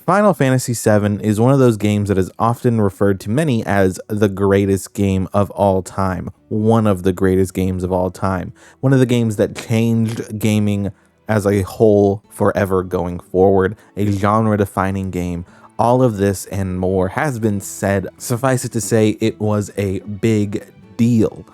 Final Fantasy VII is one of those games that is often referred to many as the greatest game of all time. One of the greatest games of all time. One of the games that changed gaming as a whole forever going forward. A genre-defining game. All of this and more has been said. Suffice it to say, it was a big deal.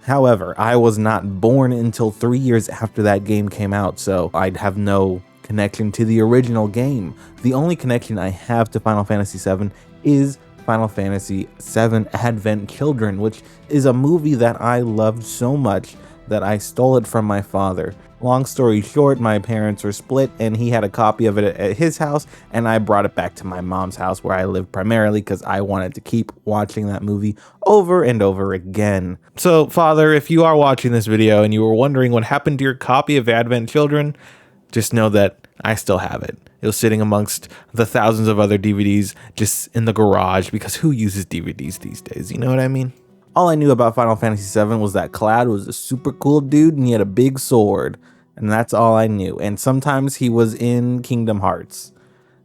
However, I was not born until 3 years after that game came out, so I'd have no connection to the original game. The only connection I have to Final Fantasy VII is Final Fantasy VII Advent Children, which is a movie that I loved so much that I stole it from my father. Long story short, my parents were split and he had a copy of it at his house, and I brought it back to my mom's house where I lived primarily because I wanted to keep watching that movie over and over again. So, Father, if you are watching this video and you were wondering what happened to your copy of Advent Children, just know that I still have it. It was sitting amongst the thousands of other DVDs just in the garage, because who uses DVDs these days? You know what I mean? All I knew about Final Fantasy VII was that Cloud was a super cool dude and he had a big sword. And that's all I knew. And sometimes he was in Kingdom Hearts.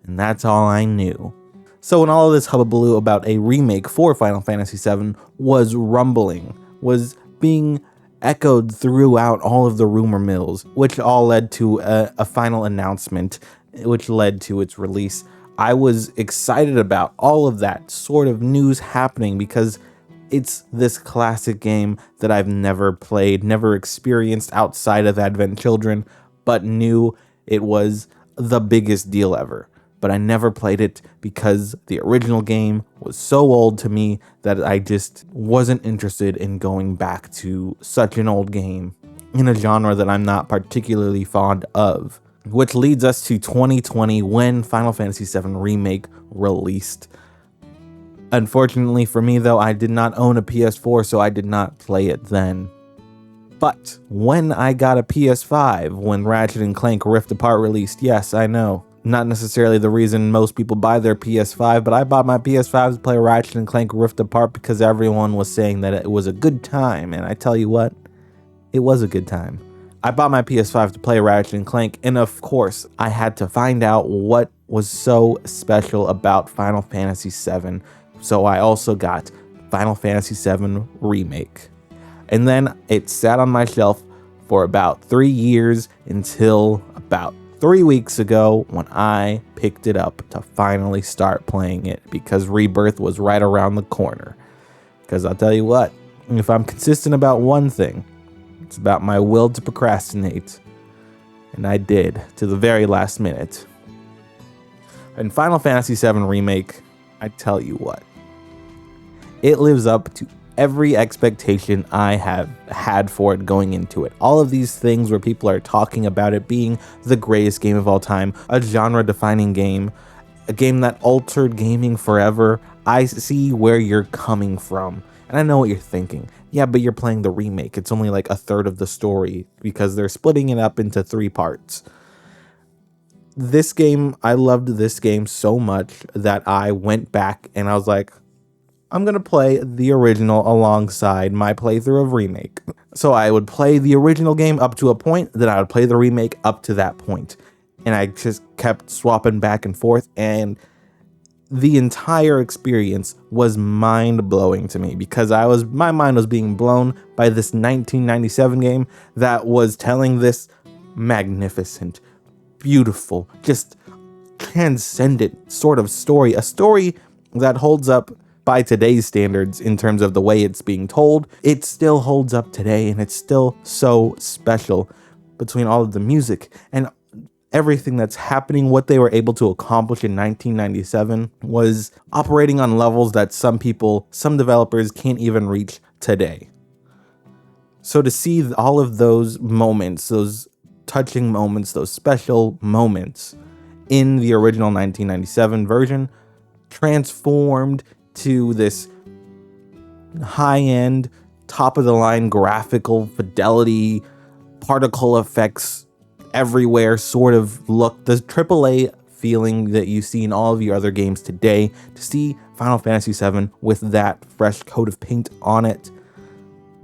And that's all I knew. So when all of this hullabaloo about a remake for Final Fantasy VII was rumbling, was being echoed throughout all of the rumor mills, which all led to a final announcement, which led to its release, I was excited about all of that sort of news happening because it's this classic game that I've never played, never experienced outside of Advent Children, but knew it was the biggest deal ever. But I never played it because the original game was so old to me that I just wasn't interested in going back to such an old game in a genre that I'm not particularly fond of. Which leads us to 2020 when Final Fantasy VII Remake released. Unfortunately for me though, I did not own a PS4, so I did not play it then. But when I got a PS5, when Ratchet & Clank Rift Apart released, yes, I know, not necessarily the reason most people buy their PS5, but I bought my PS5 to play Ratchet & Clank Rift Apart because everyone was saying that it was a good time, and I tell you what, it was a good time. I bought my PS5 to play Ratchet & Clank, and of course, I had to find out what was so special about Final Fantasy VII. So I also got Final Fantasy VII Remake. And then it sat on my shelf for about 3 years until about 3 weeks ago when I picked it up to finally start playing it because Rebirth was right around the corner. Because I'll tell you what, if I'm consistent about one thing, it's about my will to procrastinate. And I did to the very last minute. In Final Fantasy VII Remake, I tell you what, it lives up to every expectation I have had for it going into it. All of these things where people are talking about it being the greatest game of all time, a genre-defining game, a game that altered gaming forever. I see where you're coming from, and I know what you're thinking. Yeah, but you're playing the remake. It's only like a third of the story because they're splitting it up into 3 parts. This game, I loved this game so much that I went back and I was like, I'm going to play the original alongside my playthrough of Remake. So I would play the original game up to a point, then I would play the remake up to that point. And I just kept swapping back and forth, and the entire experience was mind-blowing to me because my mind was being blown by this 1997 game that was telling this magnificent, beautiful, just transcendent sort of story. A story that holds up by today's standards in terms of the way it's being told. It still holds up today, and it's still so special between all of the music and everything that's happening. What they were able to accomplish in 1997 was operating on levels that some developers can't even reach today. So to see all of those moments, those touching moments, those special moments in the original 1997 version transformed to this high-end, top-of-the-line graphical fidelity, particle effects everywhere sort of look, the AAA feeling that you see in all of your other games today, to see Final Fantasy VII with that fresh coat of paint on it,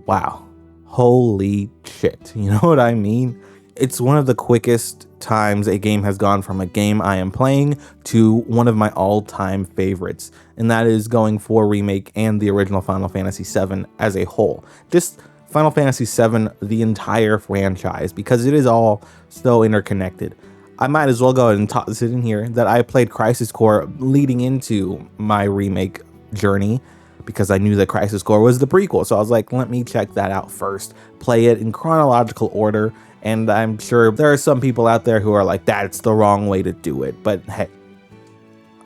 wow, holy shit, you know what I mean? It's one of the quickest times a game has gone from a game I am playing to one of my all-time favorites, and that is going for Remake and the original Final Fantasy VII as a whole. Just Final Fantasy VII, the entire franchise, because it is all so interconnected. I might as well go ahead and toss it in here that I played Crisis Core leading into my Remake journey, because I knew that Crisis Core was the prequel. So I was like, let me check that out first, play it in chronological order. And I'm sure there are some people out there who are like, that's the wrong way to do it. But hey,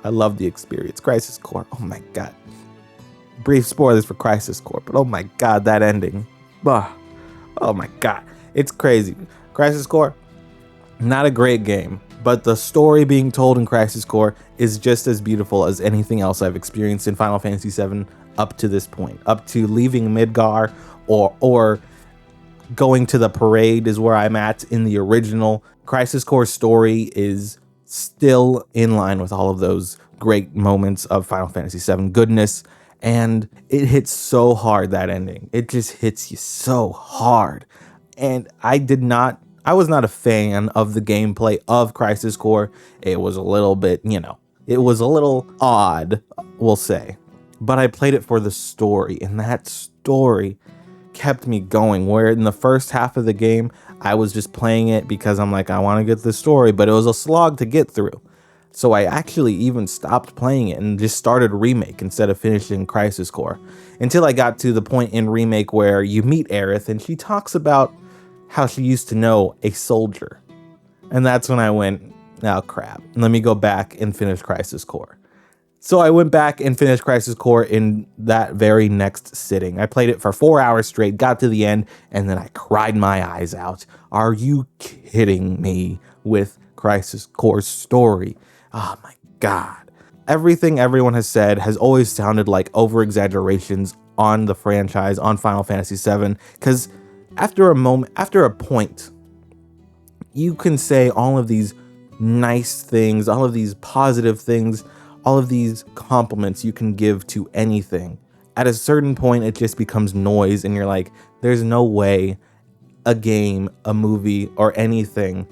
I love the experience. Crisis Core, oh my God. Brief spoilers for Crisis Core, but oh my God, that ending. Oh my God, it's crazy. Crisis Core, not a great game, but the story being told in Crisis Core is just as beautiful as anything else I've experienced in Final Fantasy VII up to this point. Up to leaving Midgar or going to the parade is where I'm at in the original. Crisis Core story is still in line with all of those great moments of Final Fantasy VII goodness, and it hits so hard, that ending. It just hits you so hard. And I was not a fan of the gameplay of Crisis Core. It was a little bit, it was a little odd, we'll say. But I played it for the story, and that story kept me going. Where in the first half of the game, I was just playing it because I'm like, I want to get the story, but it was a slog to get through. So I actually even stopped playing it and just started Remake instead of finishing Crisis Core, until I got to the point in Remake where you meet Aerith and she talks about how she used to know a soldier. And that's when I went, oh crap, let me go back and finish Crisis Core. So I went back and finished Crisis Core in that very next sitting. I played it for 4 hours straight, got to the end, and then I cried my eyes out. Are you kidding me with Crisis Core's story? Oh my God. Everything everyone has said has always sounded like over-exaggerations on the franchise, on Final Fantasy VII, because after a point, you can say all of these nice things, all of these positive things, all of these compliments you can give to anything. At a certain point, it just becomes noise, and you're like, there's no way a game, a movie, or anything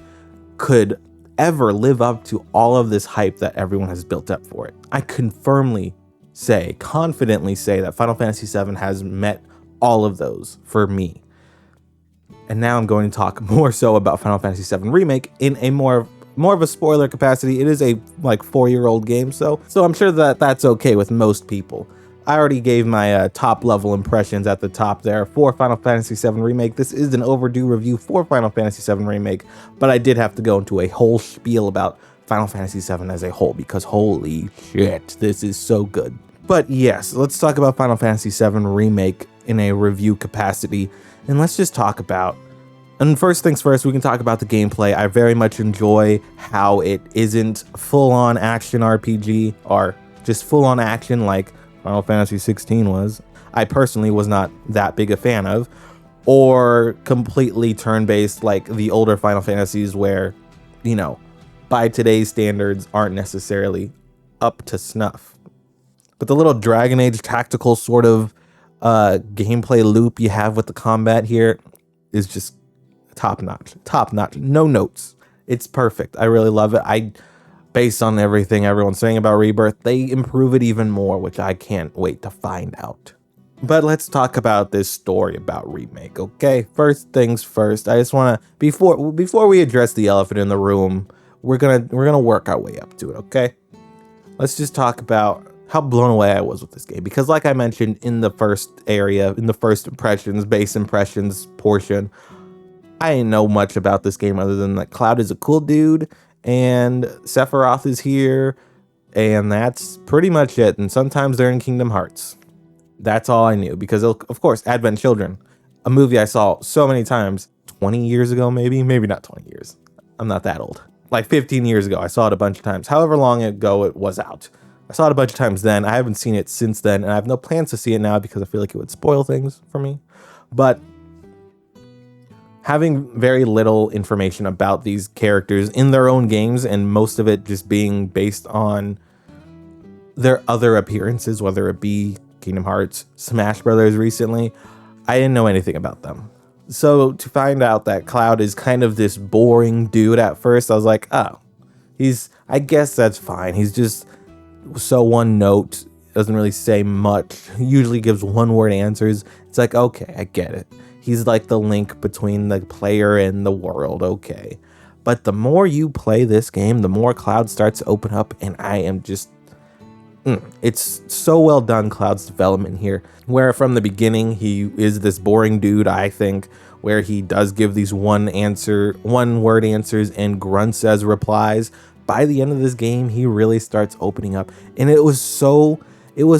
could ever live up to all of this hype that everyone has built up for it. I can confidently say that Final Fantasy VII has met all of those for me. And now I'm going to talk more so about Final Fantasy VII Remake in a more of a spoiler capacity. It is a 4-year-old game, so I'm sure that that's okay with most people. I already gave my top level impressions at the top there for Final Fantasy VII Remake. This is an overdue review for Final Fantasy VII Remake, but I did have to go into a whole spiel about Final Fantasy VII as a whole, because holy shit, this is so good. But yes, let's talk about Final Fantasy VII Remake in a review capacity, and let's just talk about, and first things first, we can talk about the gameplay. I very much enjoy how it isn't full-on action RPG, or just full-on action like Final Fantasy 16 was. I personally was not that big a fan of, or completely turn-based like the older Final Fantasies where, by today's standards aren't necessarily up to snuff. But the little Dragon Age tactical sort of gameplay loop you have with the combat here is just top notch, no notes. It's perfect. I really love it. Based on everything everyone's saying about Rebirth, they improve it even more, which I can't wait to find out. But let's talk about this story about Remake, okay? First things first, I just want to, before we address the elephant in the room, we're gonna work our way up to it, okay? Let's just talk about how blown away I was with this game, because like I mentioned in the first area, in the first impressions, base impressions portion, I didn't know much about this game other than that Cloud is a cool dude and Sephiroth is here, and that's pretty much it. And sometimes they're in Kingdom Hearts. That's all I knew, because of course, Advent Children, a movie I saw so many times 20 years ago, maybe not 20 years. I'm not that old. Like 15 years ago, I saw it a bunch of times. However long ago it was out. I saw it a bunch of times then. I haven't seen it since then, and I have no plans to see it now because I feel like it would spoil things for me. But having very little information about these characters in their own games, and most of it just being based on their other appearances, whether it be Kingdom Hearts, Smash Brothers recently, I didn't know anything about them. So to find out that Cloud is kind of this boring dude at first, I was like, oh, I guess that's fine. He's just so one note, doesn't really say much, usually gives one word answers. It's like, okay, I get it. He's like the link between the player and the world, okay. But the more you play this game, the more Cloud starts to open up, and I am just, it's so well done, Cloud's development here, where from the beginning, he is this boring dude, I think, where he does give these one word answers and grunts as replies. By the end of this game, he really starts opening up, and it was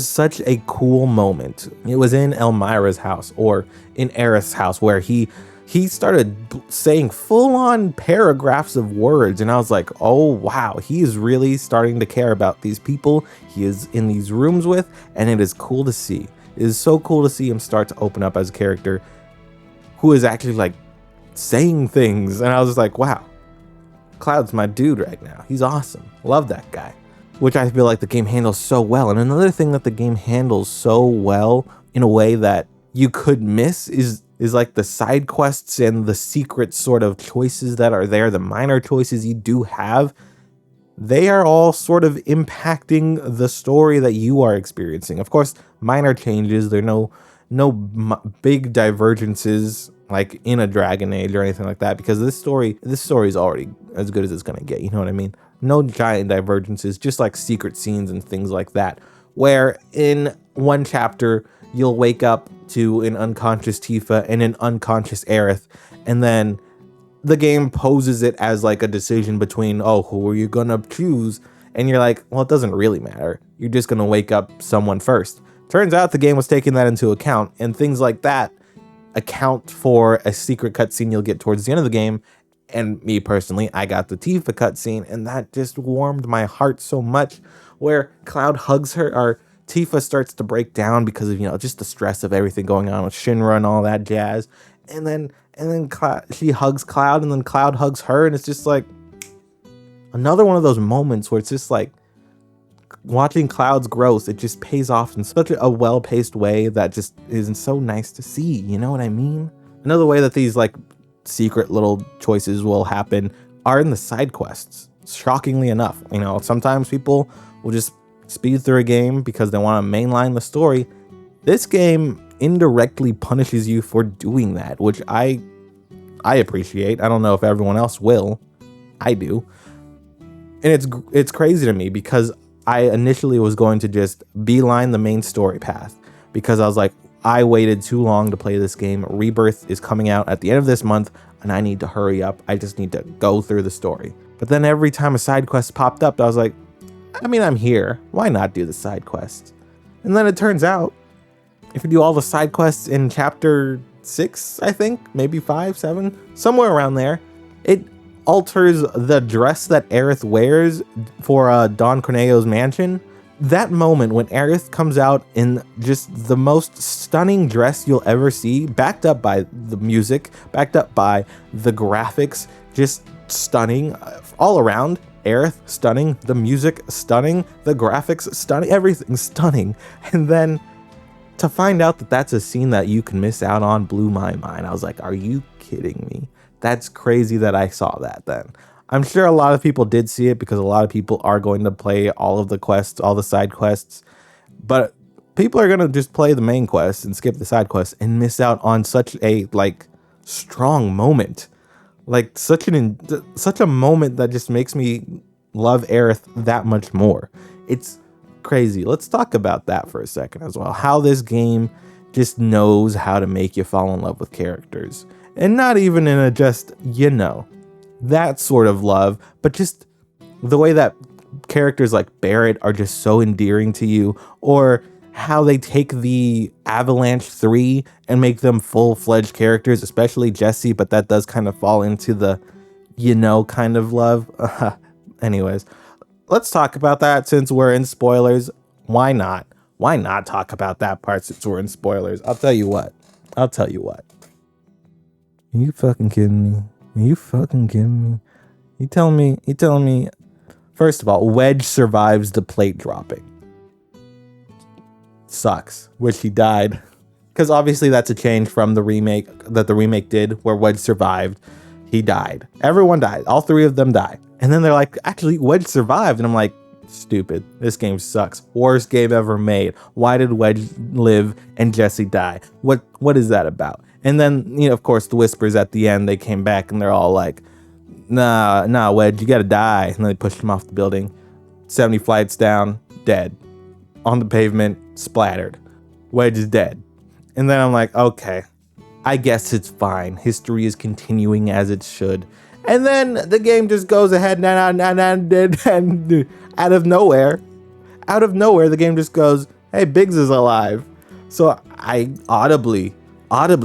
such a cool moment. It was in Elmira's house, or in Aerith's house, where he started saying full-on paragraphs of words, and I was like, oh wow, he is really starting to care about these people he is in these rooms with, and it is cool to see. It is so cool to see him start to open up as a character who is actually like saying things, and I was just like, wow, Cloud's my dude right now. He's awesome. Love that guy. Which I feel like the game handles so well. And another thing that the game handles so well in a way that you could miss is like the side quests and the secret sort of choices that are there, the minor choices you do have. They are all sort of impacting the story that you are experiencing. Of course, minor changes. There are no big divergences like in a Dragon Age or anything like that, because this story is already as good as it's gonna get. You know what I mean? No giant divergences, just like secret scenes and things like that, where in one chapter you'll wake up to an unconscious Tifa and an unconscious Aerith, and then the game poses it as like a decision between, oh, who are you gonna choose? And you're like, well, it doesn't really matter. You're just gonna wake up someone first. Turns out the game was taking that into account, and things like that account for a secret cutscene you'll get towards the end of the game. And me personally, I got the Tifa cutscene, and that just warmed my heart so much, where Cloud hugs her, or Tifa starts to break down because of, just the stress of everything going on with Shinra and all that jazz. And then she hugs Cloud, and then Cloud hugs her, and it's just like another one of those moments where it's just like watching Cloud's growth. It just pays off in such a well-paced way that just is so nice to see. You know what I mean? Another way that these like secret little choices will happen are in the side quests. Shockingly enough, sometimes people will just speed through a game because they want to mainline the story. This game indirectly punishes you for doing that, which I appreciate. I don't know if everyone else will. I do. And it's crazy to me because I initially was going to just beeline the main story path, because I was like, I waited too long to play this game. Rebirth is coming out at the end of this month, and I need to hurry up. I just need to go through the story. But then every time a side quest popped up, I was like, I'm here. Why not do the side quest? And then it turns out, if you do all the side quests in chapter 6, I think, maybe 5, 7, somewhere around there, it alters the dress that Aerith wears for Don Corneo's mansion. That moment when Aerith comes out in just the most stunning dress you'll ever see, backed up by the music, backed up by the graphics, just stunning all around. Aerith, stunning. The music, stunning. The graphics, stunning. Everything stunning. And then to find out that that's a scene that you can miss out on blew my mind. I was like, are you kidding me? That's crazy that I saw that then. I'm sure a lot of people did see it because a lot of people are going to play all of the quests, all the side quests. But people are going to just play the main quest and skip the side quests and miss out on such a strong moment. Like such a moment that just makes me love Aerith that much more. It's crazy. Let's talk about that for a second as well. How this game just knows how to make you fall in love with characters. And not even in a just, that sort of love, but just the way that characters like Barrett are just so endearing to you, or how they take the Avalanche 3 and make them full-fledged characters, especially Jessie, but that does kind of fall into the, kind of love. Anyways, let's talk about that since we're in spoilers. Why not? Why not talk about that part since we're in spoilers? I'll tell you what. Are you fucking kidding me? Are you fucking kidding me? You telling me, first of all, Wedge survives the plate dropping. Sucks. Wish he died. because obviously that's a change from the remake that the remake did, where Wedge survived. He died. Everyone died. All three of them died. And then they're like, actually, Wedge survived. And I'm like, stupid. This game sucks. Worst game ever made. Why did Wedge live and Jesse die? What is that about? And then, of course, the whispers at the end, they came back and they're all like, nah, Wedge, you gotta die. And then they pushed him off the building. 70 flights down, dead. On the pavement, splattered. Wedge is dead. And then I'm like, okay, I guess it's fine. History is continuing as it should. And then the game just goes ahead and out of nowhere, the game just goes, hey, Biggs is alive. So I audibly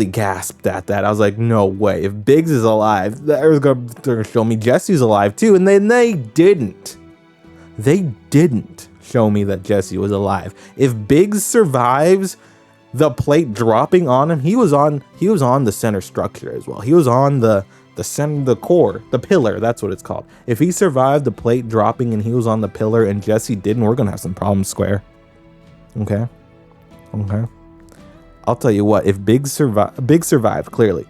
gasped at that. I was like, no way. If Biggs is alive, they're gonna show me Jesse's alive too. And then they didn't. They didn't show me that Jesse was alive. If Biggs survives the plate dropping on him, he was on the center structure as well. He was on the center, the core, the pillar. That's what it's called. If he survived the plate dropping and he was on the pillar and Jesse didn't, we're gonna have some problems, Square. Okay. I'll tell you what. If Biggs survived, clearly,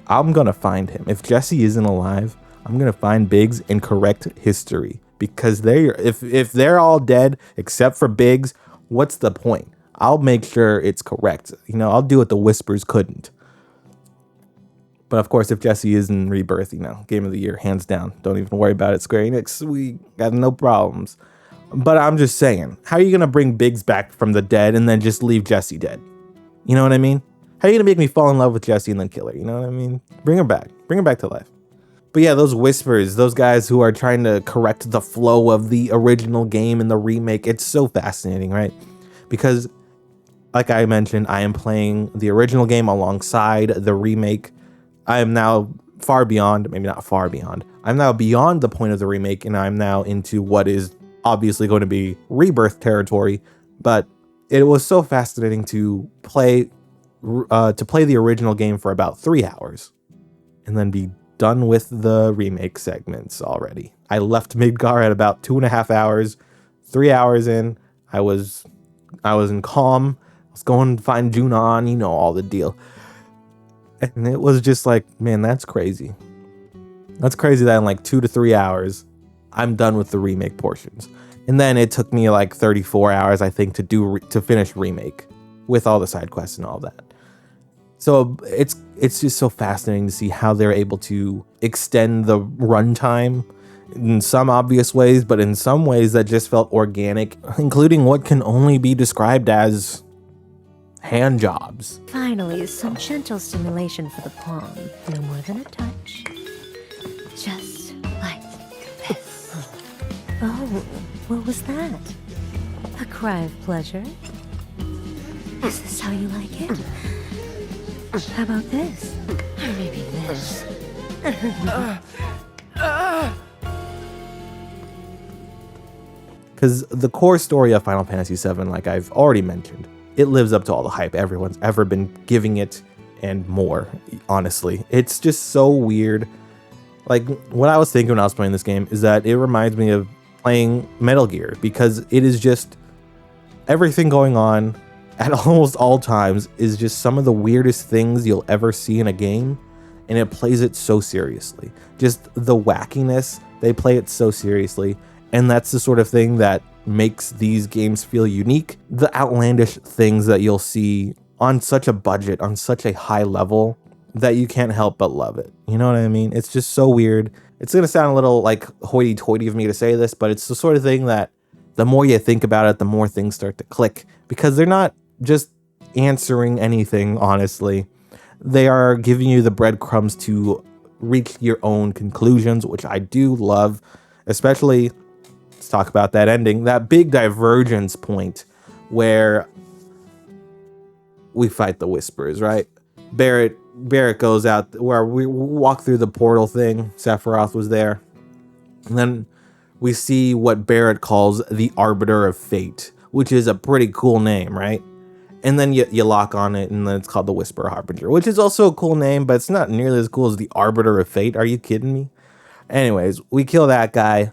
I'm gonna find him. If Jesse isn't alive, I'm gonna find Biggs and correct history, because if they're all dead except for Biggs, what's the point? I'll make sure it's correct. I'll do what the whispers couldn't. But of course, if Jesse is in Rebirth, Game of the Year, hands down. Don't even worry about it, Square Enix. We got no problems. But I'm just saying, how are you going to bring Biggs back from the dead and then just leave Jesse dead? You know what I mean? How are you going to make me fall in love with Jesse and then kill her? You know what I mean? Bring her back. Bring her back to life. But yeah, those whispers, those guys who are trying to correct the flow of the original game and the remake, it's so fascinating, right? Because, like I mentioned, I am playing the original game alongside the remake. I am now far beyond, maybe not far beyond, I'm now beyond the point of the remake, and I'm now into what is obviously going to be Rebirth territory. But it was so fascinating to play the original game for about 3 hours and then be done with the remake segments already. I left Midgar at about 2.5 hours. 3 hours in, I was in calm. I was going to find Junon, all the deal. And it was just like, man, that's crazy. That's crazy that in like 2 to 3 hours, I'm done with the remake portions. And then it took me like 34 hours, I think, to finish remake with all the side quests and all that. So it's just so fascinating to see how they're able to extend the runtime in some obvious ways, but in some ways that just felt organic, including what can only be described as hand jobs. Finally, some gentle stimulation for the palm. No more than a touch. Just like this. Oh, what was that? A cry of pleasure? Is this how you like it? How about this? Or maybe this? Because the core story of Final Fantasy VII, like I've already mentioned, it lives up to all the hype everyone's ever been giving it and more, honestly. It's just so weird. Like, what I was thinking when I was playing this game is that it reminds me of playing Metal Gear, because it is just everything going on at almost all times is just some of the weirdest things you'll ever see in a game, and it plays it so seriously. Just the wackiness, they play it so seriously, and that's the sort of thing that makes these games feel unique. The outlandish things that you'll see on such a budget, on such a high level, that you can't help but love it. You know what I mean? It's just so weird. It's gonna sound a little like hoity-toity of me to say this, but it's the sort of thing that the more you think about it, the more things start to click, because they're not just answering anything, honestly. They are giving you the breadcrumbs to reach your own conclusions, which I do love. Especially, let's talk about that ending, that big divergence point where we fight the Whisperers, right? Barrett goes out where we walk through the portal thing. Sephiroth was there. And then we see what Barrett calls the Arbiter of Fate, which is a pretty cool name, right? And then you lock on it, and then it's called the Whisper Harbinger, which is also a cool name, but it's not nearly as cool as the Arbiter of Fate. Are you kidding me? Anyways, we kill that guy,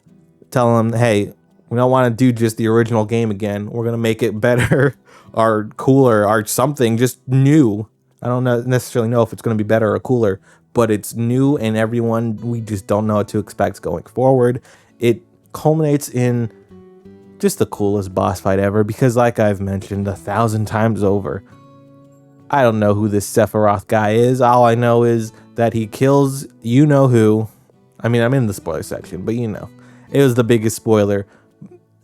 tell him, hey, We don't want to do just the original game again. We're going to make it better or cooler or something, just new. I don't necessarily know if it's going to be better or cooler, but it's new, and we just don't know what to expect going forward. It culminates in just the coolest boss fight ever, because like I've mentioned 1,000 times over, I don't know who this Sephiroth guy is. All I know is that he kills you know who. I mean, I'm in the spoiler section, but it was the biggest spoiler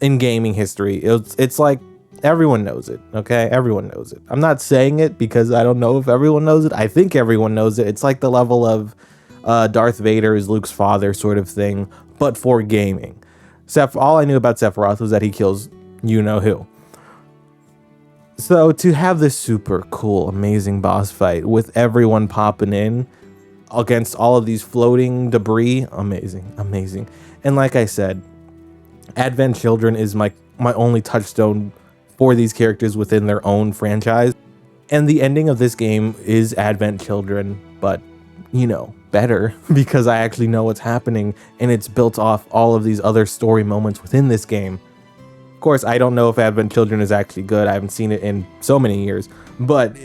in gaming history. It's like everyone knows it, okay? Everyone knows it. I'm not saying it because I don't know if everyone knows it. I think everyone knows it. It's like the level of Darth Vader is Luke's father sort of thing, but for gaming. All I knew about Sephiroth was that he kills you know who. So to have this super cool, amazing boss fight with everyone popping in against all of these floating debris, amazing. And like I said, Advent Children is my only touchstone for these characters within their own franchise. And the ending of this game is Advent Children, but better, because I actually know what's happening, and it's built off all of these other story moments within this game. Of course, I don't know if Advent Children is actually good. I haven't seen it in so many years, but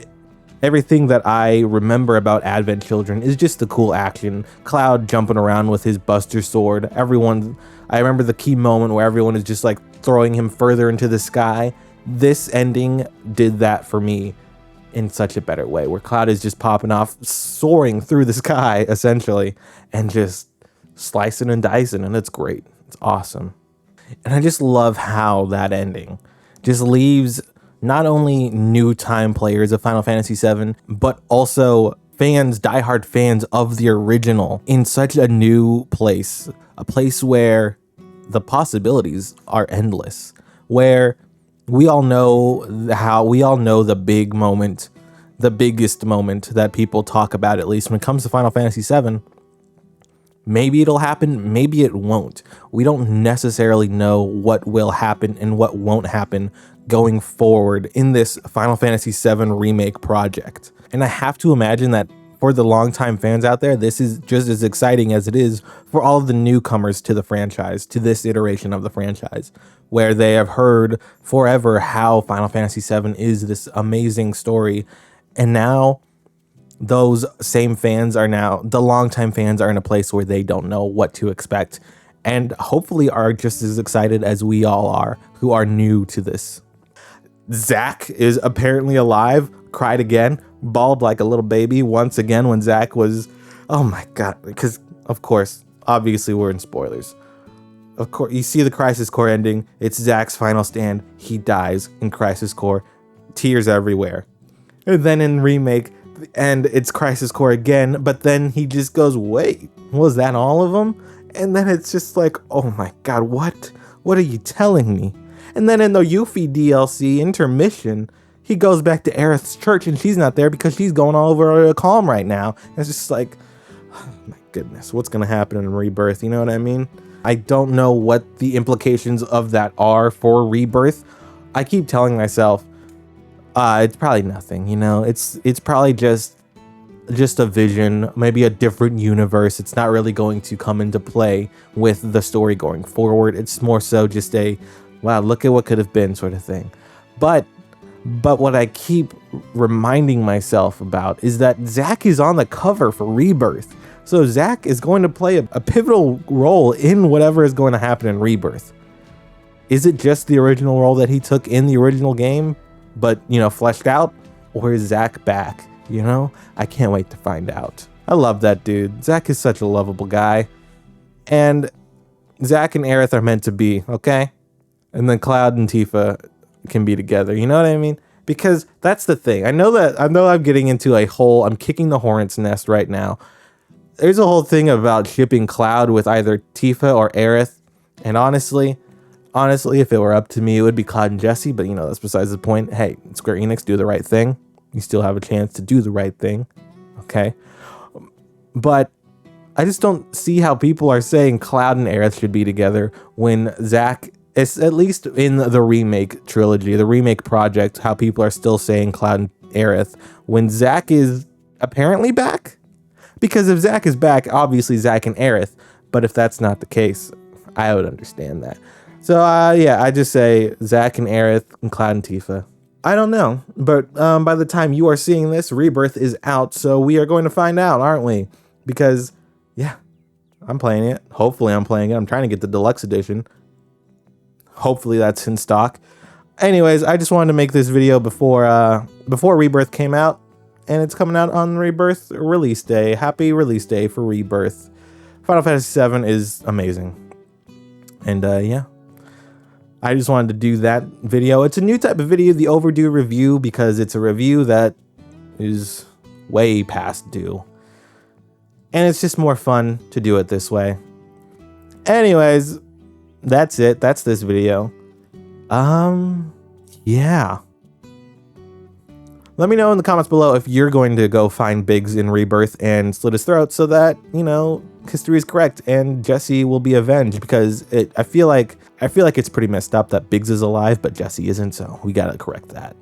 everything that I remember about Advent Children is just the cool action. Cloud jumping around with his Buster Sword. I remember the key moment where everyone is just like throwing him further into the sky. This ending did that for me in such a better way, where Cloud is just popping off, soaring through the sky, essentially, and just slicing and dicing, and it's great. It's awesome. And I just love how that ending just leaves not only new time players of Final Fantasy VII, but also diehard fans of the original in such a new place, a place where the possibilities are endless, where we all know the big moment, the biggest moment that people talk about, at least when it comes to Final Fantasy VII. Maybe it'll happen, maybe it won't. We don't necessarily know what will happen and what won't happen going forward in this Final Fantasy VII Remake project. And I have to imagine that for the longtime fans out there, this is just as exciting as it is for all of the newcomers to the franchise, to this iteration of the franchise, where they have heard forever how Final Fantasy VII is this amazing story. And now those same fans the longtime fans are in a place where they don't know what to expect, and hopefully are just as excited as we all are who are new to this. Zack is apparently alive, cried again, bawled like a little baby once again when Zack was, oh my god, because of course, obviously we're in spoilers. Of course, you see the Crisis Core ending, it's Zack's final stand, he dies in Crisis Core, tears everywhere. And then in Remake, and it's Crisis Core again, but then he just goes, wait, was that all of them? And then it's just like, oh my god, what are you telling me? And then in the Yuffie DLC intermission, he goes back to Aerith's church, and she's not there because she's going all over Calm right now. And it's just like, oh my goodness, what's gonna happen in Rebirth? You know what I mean? I don't know what the implications of that are for Rebirth. I keep telling myself, it's probably nothing, it's probably just a vision, maybe a different universe. It's not really going to come into play with the story going forward. It's more so just a, wow, look at what could have been sort of thing. But what I keep reminding myself about is that Zack is on the cover for Rebirth. So Zack is going to play a pivotal role in whatever is going to happen in Rebirth. Is it just the original role that he took in the original game, but, fleshed out? Or is Zack back? I can't wait to find out. I love that dude. Zack is such a lovable guy. And Zack and Aerith are meant to be, okay? And then Cloud and Tifa can be together. You know what I mean? Because that's the thing. I know I'm getting into I'm kicking the hornet's nest right now. There's a whole thing about shipping Cloud with either Tifa or Aerith. And honestly, if it were up to me, it would be Cloud and Jessie. But, that's besides the point. Hey, Square Enix, do the right thing. You still have a chance to do the right thing. Okay? But I just don't see how people are saying Cloud and Aerith should be together when Zack, it's at least in the remake trilogy, the remake project, how people are still saying Cloud and Aerith when Zack is apparently back. Because if Zack is back, obviously Zack and Aerith. But if that's not the case, I would understand that. So yeah, I just say Zack and Aerith and Cloud and Tifa. I don't know, but by the time you are seeing this, Rebirth is out, so we are going to find out, aren't we? Because, yeah, I'm playing it. Hopefully I'm playing it. I'm trying to get the deluxe edition. Hopefully that's in stock. Anyways, I just wanted to make this video before Rebirth came out, and it's coming out on Rebirth release day. Happy release day for Rebirth. Final Fantasy VII is amazing. And yeah. I just wanted to do that video. It's a new type of video, the overdue review, because it's a review that is way past due. And it's just more fun to do it this way. Anyways, that's it. That's this video. Yeah. Let me know in the comments below if you're going to go find Biggs in Rebirth and slit his throat so that, you know, history is correct and Jesse will be avenged, because I feel like it's pretty messed up that Biggs is alive but Jesse isn't, so we gotta correct that.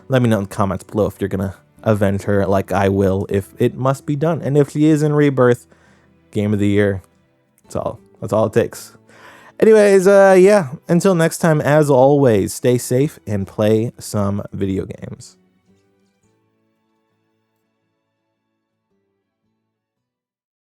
Let me know in the comments below if you're gonna avenge her like I will, if it must be done. And if she is in Rebirth, game of the year. That's all it takes. Anyways, yeah, until next time, as always, stay safe and play some video games.